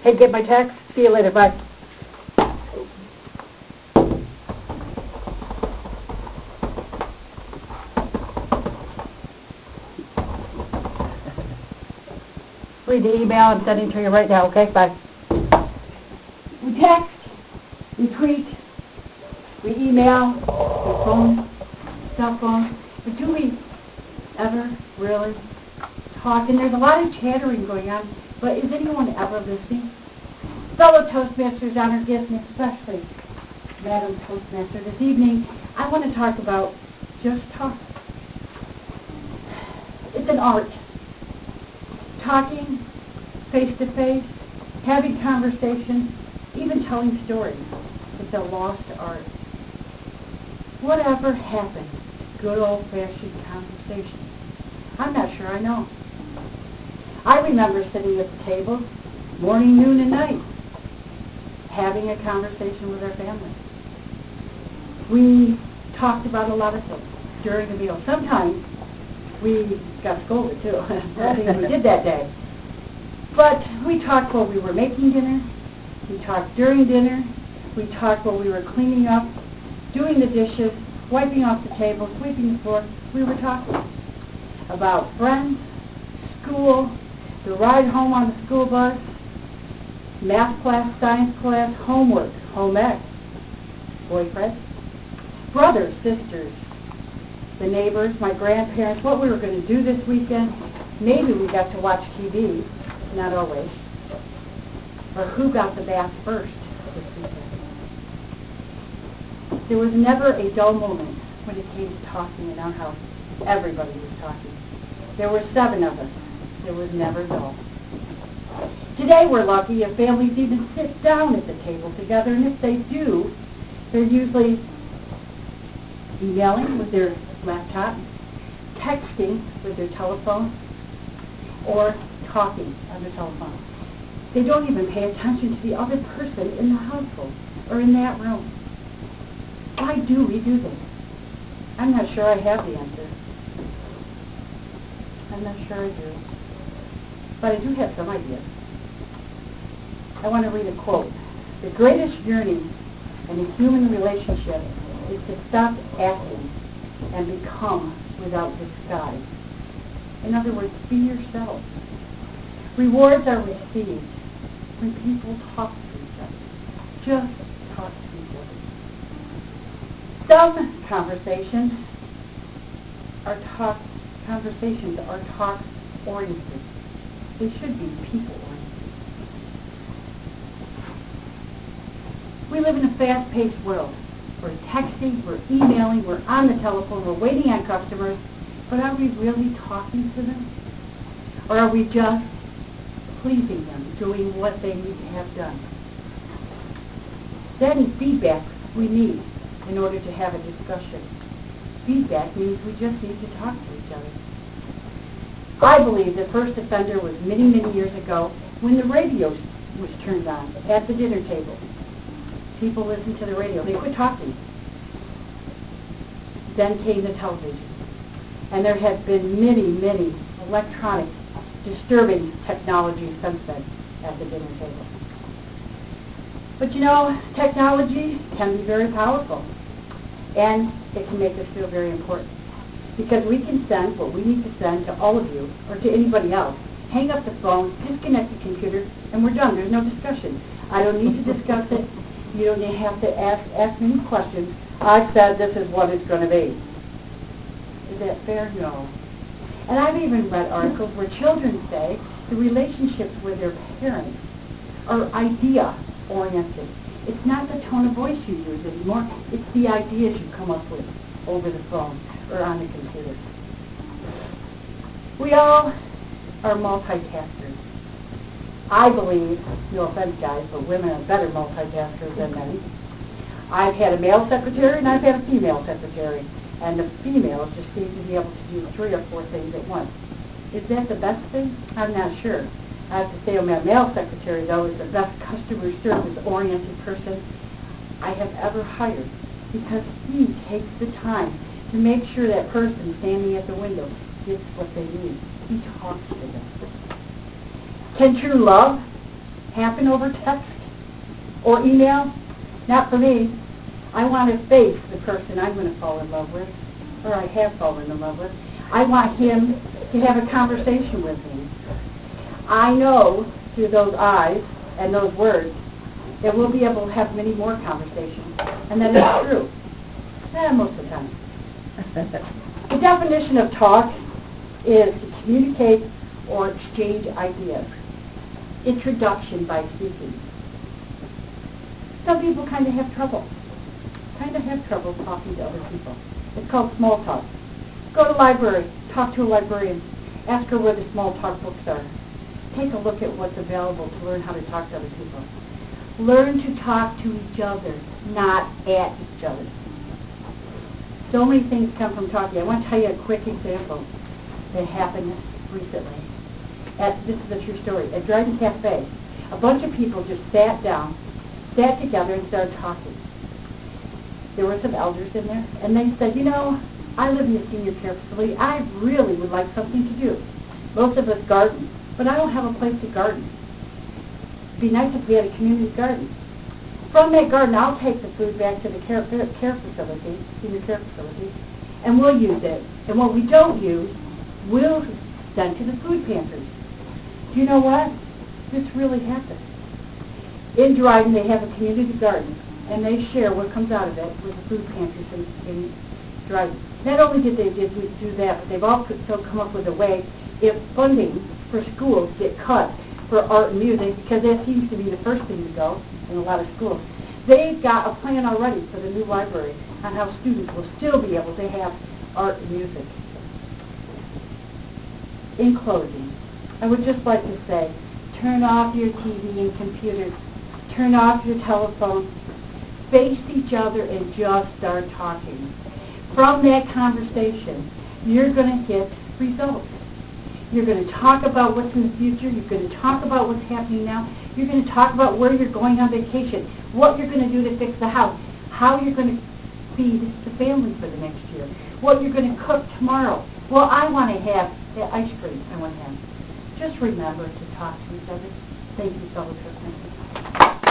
Hey, get my text? See you later, bye. Read the email I'm sending to you right now, okay? Bye. We text, we tweet, we email, we phone, cell phone, but do we ever really talk? And there's a lot of chattering going on, but is anyone ever listening? Fellow Toastmasters, honored guests, and especially Madam Toastmaster, this evening, I want to talk about just talk. It's an art. Talking face-to-face, having conversations, even telling stories. It's a lost art. Whatever happened to good old-fashioned conversation? I'm not sure I know. I remember sitting at the table, morning, noon, and night, having a conversation with our family. We talked about a lot of things during the meal. Sometimes we got scolded, too. I think we did that day. But we talked while we were making dinner. We talked during dinner. We talked while we were cleaning up, doing the dishes, wiping off the table, sweeping the floor. We were talking about friends, school, the ride home on the school bus, math class, science class, homework, home ec, boyfriend, brothers, sisters, the neighbors, my grandparents, what we were going to do this weekend. Maybe we got to watch TV, not always. Or who got the bath first this weekend. There was never a dull moment when it came to talking in our house. Everybody was talking. There were 7 of us. It was never dull. Today we're lucky if families even sit down at the table together, and if they do, they're usually emailing with their laptop, texting with their telephone, or talking on the telephone. They don't even pay attention to the other person in the household or in that room. Why do we do this? I'm not sure I have the answer. I'm not sure I do. But I do have some ideas. I want to read a quote. The greatest yearning in a human relationship is to stop acting and become without disguise. In other words, be yourself. Rewards are received when people talk to each other. Just talk to each other. Some conversations are talk-oriented. They should be people-oriented. We live in a fast-paced world. We're texting, we're emailing, we're on the telephone, we're waiting on customers, but are we really talking to them? Or are we just pleasing them, doing what they need to have done? That is feedback we need in order to have a discussion. Feedback means we just need to talk to each other. I believe the first offender was many, many years ago when the radio was turned on at the dinner table. People listened to the radio. They quit talking. Then came the television. And there has been many, many electronic, disturbing technologies since then at the dinner table. But you know, technology can be very powerful. And it can make us feel very important. Because we can send what we need to send to all of you, or to anybody else. Hang up the phone, disconnect the computer, and we're done. There's no discussion. I don't need to discuss it. You don't have to ask me questions. I've said this is what it's going to be. Is that fair? No. And I've even read articles where children say the relationships with their parents are idea-oriented. It's not the tone of voice you use anymore. It's the ideas you come up with over the phone or on the computer. We all are multitaskers. I believe, no offense guys, but women are better multitaskers than men. I've had a male secretary and I've had a female secretary. And the females just seem to be able to do 3 or 4 things at once. Is that the best thing? I'm not sure. I have to say my male secretary, though, is the best customer service-oriented person I have ever hired, because he takes the time to make sure that person standing at the window gets what they need. He talks to them. Can true love happen over text or email? Not for me. I want to face the person I'm going to fall in love with, or I have fallen in love with. I want him to have a conversation with me. I know through those eyes and those words that we'll be able to have many more conversations, and that is true. Most of the time. The definition of talk is to communicate or exchange ideas. Introduction by speaking. Some people kind of have trouble talking to other people. It's called small talk. Go to the library, talk to a librarian, ask her where the small talk books are. Take a look at what's available to learn how to talk to other people. Learn to talk to each other, not at each other. So many things come from talking. I want to tell you a quick example that happened recently. This is a true story. At Dryden Cafe, a bunch of people just sat together and started talking. There were some elders in there, and they said, you know, I live in a senior care facility. I really would like something to do. Most of us garden, but I don't have a place to garden. It'd be nice if we had a community garden. From that garden, I'll take the food back to the care facility, senior care facility, and we'll use it. And what we don't use, we'll send to the food pantries. Do you know what? This really happens. In Dryden, they have a community garden, and they share what comes out of it with the food pantries in Dryden. Not only did they do that, but they've also come up with a way, if funding for schools get cut for art and music, because that seems to be the first thing to go in a lot of schools, they've got a plan already for the new library on how students will still be able to have art and music. In closing, I would just like to say, turn off your TV and computers, turn off your telephone, face each other and just start talking. From that conversation, you're going to get results. You're going to talk about what's in the future. You're going to talk about what's happening now. You're going to talk about where you're going on vacation, what you're going to do to fix the house, how you're going to feed the family for the next year, what you're going to cook tomorrow. Well, I want to have that ice cream I want to have. Just remember to talk to each other. Thank you, fellow Toastmasters.